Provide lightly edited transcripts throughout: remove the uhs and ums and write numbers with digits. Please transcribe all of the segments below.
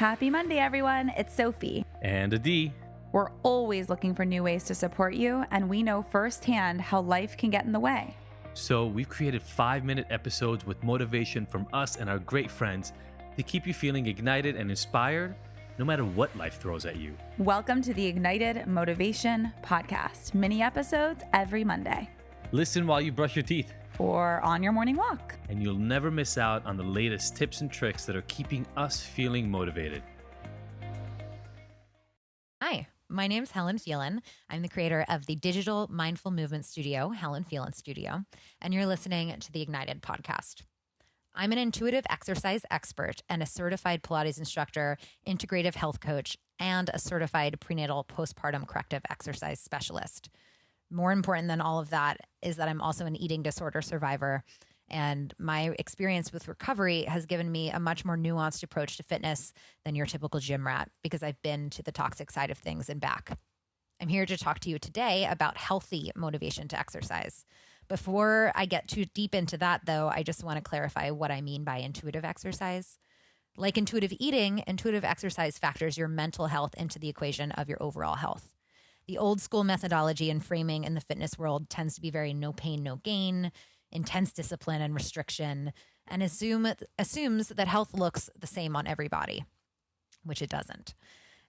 Happy Monday, everyone. It's Sophie. And Adi. We're always looking for new ways to support you, and we know firsthand how life can get in the way. So we've created 5-minute episodes with motivation from us and our great friends to keep you feeling ignited and inspired no matter what life throws at you. Welcome to the Ignited Motivation Podcast. Mini episodes every Monday. Listen while you brush your teeth. Or on your morning walk. And you'll never miss out on the latest tips and tricks that are keeping us feeling motivated. Hi, my name's Helen Phelan. I'm the creator of the digital mindful movement studio, Helen Phelan Studio, and you're listening to the Ignited podcast. I'm an intuitive exercise expert and a certified Pilates instructor, integrative health coach, and a certified prenatal postpartum corrective exercise specialist. More important than all of that is that I'm also an eating disorder survivor, and my experience with recovery has given me a much more nuanced approach to fitness than your typical gym rat because I've been to the toxic side of things and back. I'm here to talk to you today about healthy motivation to exercise. Before I get too deep into that, though, I just want to clarify what I mean by intuitive exercise. Like intuitive eating, intuitive exercise factors your mental health into the equation of your overall health. The old school methodology and framing in the fitness world tends to be very no pain, no gain, intense discipline and restriction, and assumes that health looks the same on everybody, which it doesn't.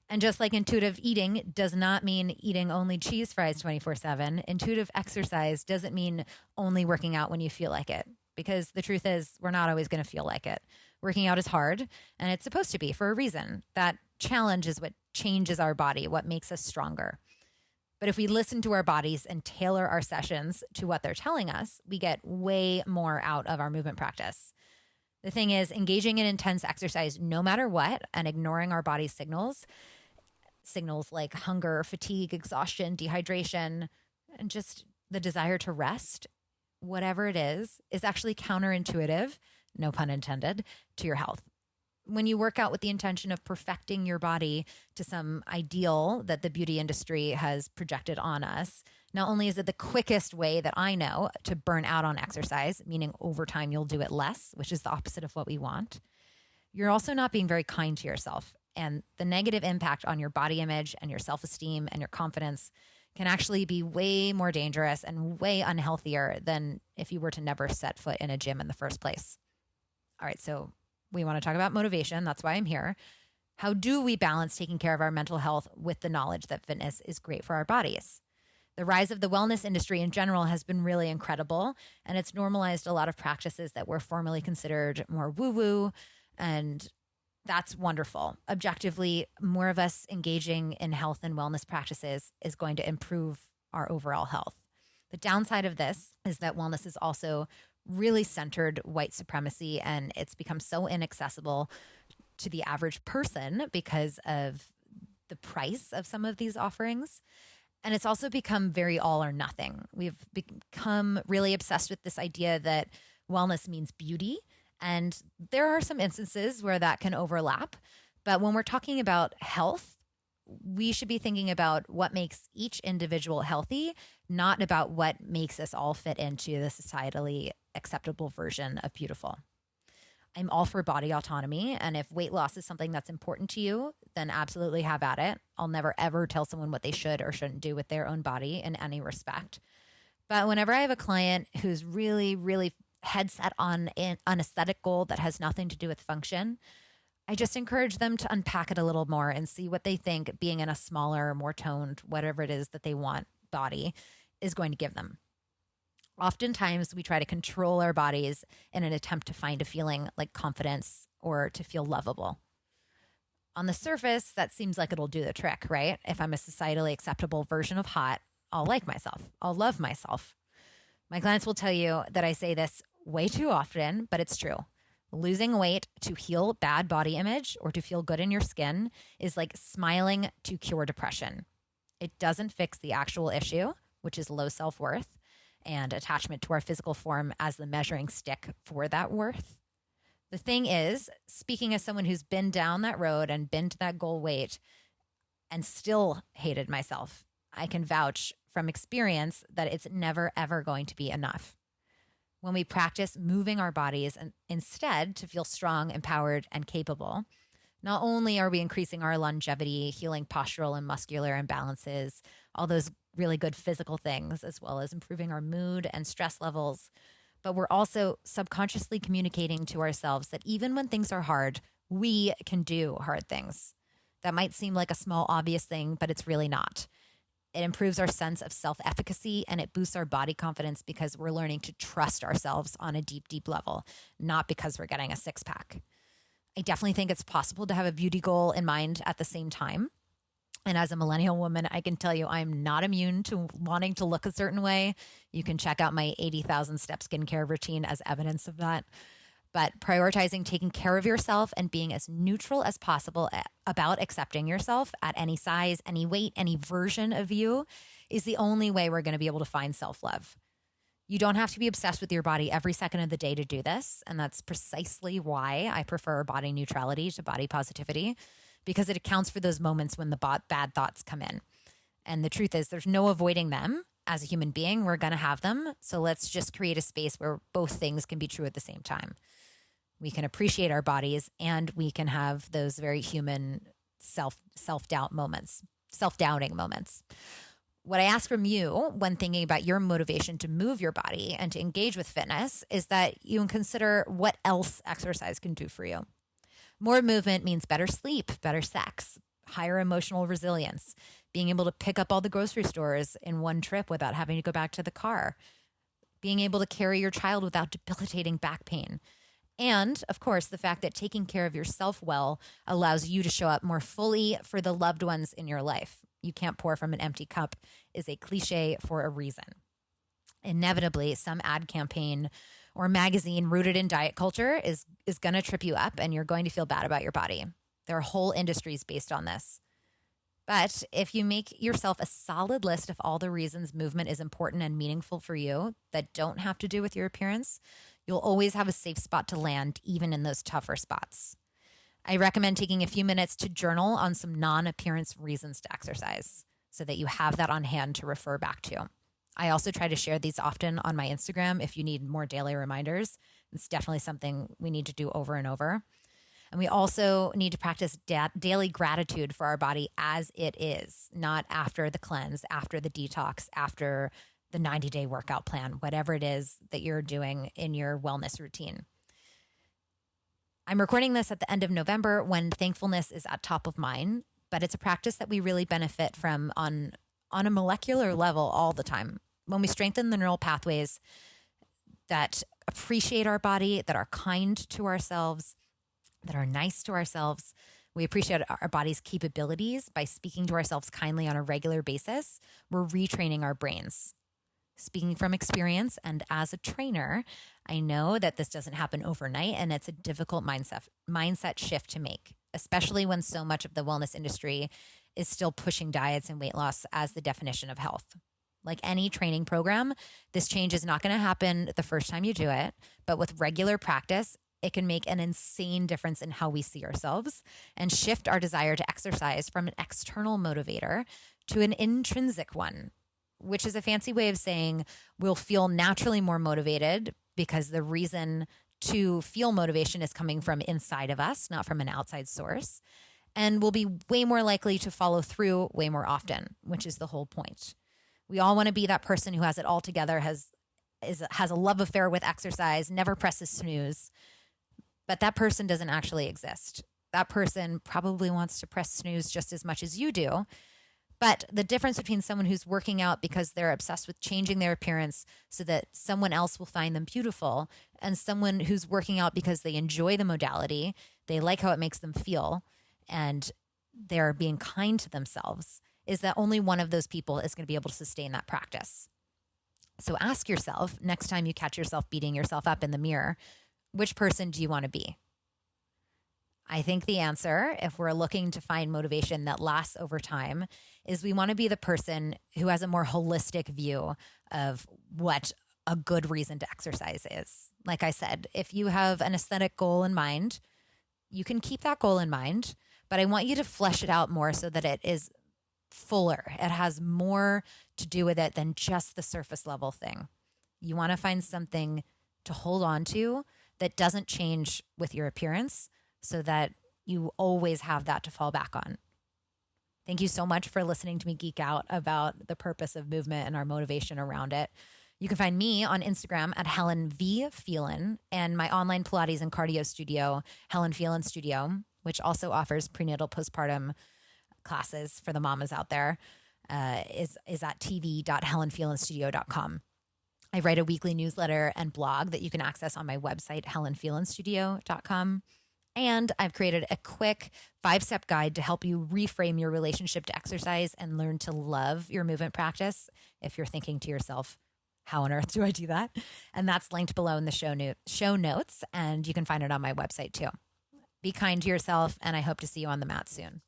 And just like intuitive eating does not mean eating only cheese fries 24/7, intuitive exercise doesn't mean only working out when you feel like it. Because the truth is, we're not always going to feel like it. Working out is hard, and it's supposed to be for a reason. That challenge is what changes our body, what makes us stronger. But if we listen to our bodies and tailor our sessions to what they're telling us, we get way more out of our movement practice. The thing is, engaging in intense exercise no matter what and ignoring our body's signals like hunger, fatigue, exhaustion, dehydration, and just the desire to rest, whatever it is actually counterintuitive, no pun intended, to your health. When you work out with the intention of perfecting your body to some ideal that the beauty industry has projected on us, not only is it the quickest way that I know to burn out on exercise, meaning over time you'll do it less, which is the opposite of what we want, you're also not being very kind to yourself. And the negative impact on your body image and your self-esteem and your confidence can actually be way more dangerous and way unhealthier than if you were to never set foot in a gym in the first place. All right, so we want to talk about motivation. That's why I'm here. How do we balance taking care of our mental health with the knowledge that fitness is great for our bodies? The rise of the wellness industry in general has been really incredible, and it's normalized a lot of practices that were formerly considered more woo-woo, and that's wonderful. Objectively, more of us engaging in health and wellness practices is going to improve our overall health. The downside of this is that wellness is also really centered white supremacy, and it's become so inaccessible to the average person because of the price of some of these offerings. And it's also become very all or nothing. We've become really obsessed with this idea that wellness means beauty. And there are some instances where that can overlap. But when we're talking about health, we should be thinking about what makes each individual healthy, not about what makes us all fit into the societally acceptable version of beautiful. I'm all for body autonomy. And if weight loss is something that's important to you, then absolutely have at it. I'll never, ever tell someone what they should or shouldn't do with their own body in any respect. But whenever I have a client who's really, really head set on an aesthetic goal that has nothing to do with function, I just encourage them to unpack it a little more and see what they think being in a smaller, more toned, whatever it is that they want body is going to give them. Oftentimes, we try to control our bodies in an attempt to find a feeling like confidence or to feel lovable. On the surface, that seems like it'll do the trick, right? If I'm a societally acceptable version of hot, I'll like myself. I'll love myself. My clients will tell you that I say this way too often, but it's true. Losing weight to heal bad body image or to feel good in your skin is like smiling to cure depression. It doesn't fix the actual issue, which is low self-worth and attachment to our physical form as the measuring stick for that worth. The thing is, speaking as someone who's been down that road and been to that goal weight and still hated myself, I can vouch from experience that it's never, ever going to be enough. When we practice moving our bodies and instead to feel strong, empowered, and capable, Not only are we increasing our longevity, healing postural and muscular imbalances, all those really good physical things, as well as improving our mood and stress levels, but we're also subconsciously communicating to ourselves that even when things are hard, we can do hard things. That might seem like a small, obvious thing, but it's really not. It improves our sense of self-efficacy and it boosts our body confidence because we're learning to trust ourselves on a deep, deep level, not because we're getting a six-pack. I definitely think it's possible to have a beauty goal in mind at the same time. And as a millennial woman, I can tell you I'm not immune to wanting to look a certain way. You can check out my 80,000 step skincare routine as evidence of that. But prioritizing taking care of yourself and being as neutral as possible about accepting yourself at any size, any weight, any version of you is the only way we're going to be able to find self-love. You don't have to be obsessed with your body every second of the day to do this. And that's precisely why I prefer body neutrality to body positivity, because it accounts for those moments when the bad thoughts come in. And the truth is there's no avoiding them. As a human being, we're going to have them. So let's just create a space where both things can be true at the same time. We can appreciate our bodies and we can have those very human self-doubting moments. What I ask from you when thinking about your motivation to move your body and to engage with fitness is that you consider what else exercise can do for you. More movement means better sleep, better sex, higher emotional resilience, being able to pick up all the grocery stores in one trip without having to go back to the car, being able to carry your child without debilitating back pain. And, of course, the fact that taking care of yourself well allows you to show up more fully for the loved ones in your life. You can't pour from an empty cup is a cliche for a reason. Inevitably, some ad campaign or magazine rooted in diet culture is going to trip you up and you're going to feel bad about your body. There are whole industries based on this. But if you make yourself a solid list of all the reasons movement is important and meaningful for you that don't have to do with your appearance, you'll always have a safe spot to land, even in those tougher spots. I recommend taking a few minutes to journal on some non-appearance reasons to exercise so that you have that on hand to refer back to. I also try to share these often on my Instagram if you need more daily reminders. It's definitely something we need to do over and over. And we also need to practice daily gratitude for our body as it is, not after the cleanse, after the detox, after the 90-day workout plan, whatever it is that you're doing in your wellness routine. I'm recording this at the end of November when thankfulness is at top of mind, but it's a practice that we really benefit from on a molecular level all the time. When we strengthen the neural pathways that appreciate our body, that are kind to ourselves, that are nice to ourselves, we appreciate our body's capabilities by speaking to ourselves kindly on a regular basis, we're retraining our brains. Speaking from experience and as a trainer, I know that this doesn't happen overnight and it's a difficult mindset shift to make, especially when so much of the wellness industry is still pushing diets and weight loss as the definition of health. Like any training program, this change is not going to happen the first time you do it, but with regular practice, it can make an insane difference in how we see ourselves and shift our desire to exercise from an external motivator to an intrinsic one, which is a fancy way of saying we'll feel naturally more motivated because the reason to feel motivation is coming from inside of us, not from an outside source. And we'll be way more likely to follow through way more often, which is the whole point. We all want to be that person who has it all together, has a love affair with exercise, never presses snooze. But that person doesn't actually exist. That person probably wants to press snooze just as much as you do. But the difference between someone who's working out because they're obsessed with changing their appearance so that someone else will find them beautiful, and someone who's working out because they enjoy the modality, they like how it makes them feel, and they're being kind to themselves, is that only one of those people is going to be able to sustain that practice. So ask yourself, next time you catch yourself beating yourself up in the mirror, which person do you want to be? I think the answer, if we're looking to find motivation that lasts over time, is we want to be the person who has a more holistic view of what a good reason to exercise is. Like I said, if you have an aesthetic goal in mind, you can keep that goal in mind, but I want you to flesh it out more so that it is fuller. It has more to do with it than just the surface level thing. You want to find something to hold on to that doesn't change with your appearance, so that you always have that to fall back on. Thank you so much for listening to me geek out about the purpose of movement and our motivation around it. You can find me on Instagram at Helen V. Phelan and my online Pilates and cardio studio, Helen Phelan Studio, which also offers prenatal postpartum classes for the mamas out there, is at tv.helenphelanstudio.com. I write a weekly newsletter and blog that you can access on my website, helenphelanstudio.com. And I've created a quick 5-step guide to help you reframe your relationship to exercise and learn to love your movement practice. If you're thinking to yourself, how on earth do I do that? And that's linked below in the show notes, and you can find it on my website too. Be kind to yourself, and I hope to see you on the mat soon.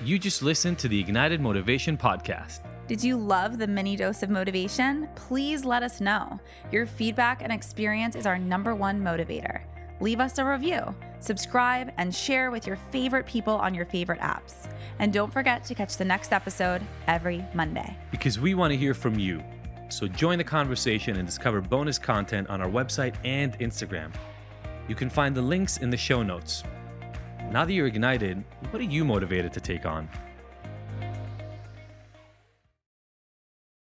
You just listened to the Ignited Motivation Podcast. Did you love the mini dose of motivation? Please let us know. Your feedback and experience is our #1 motivator. Leave us a review, subscribe, and share with your favorite people on your favorite apps. And don't forget to catch the next episode every Monday. Because we want to hear from you. So join the conversation and discover bonus content on our website and Instagram. You can find the links in the show notes. Now that you're ignited, what are you motivated to take on?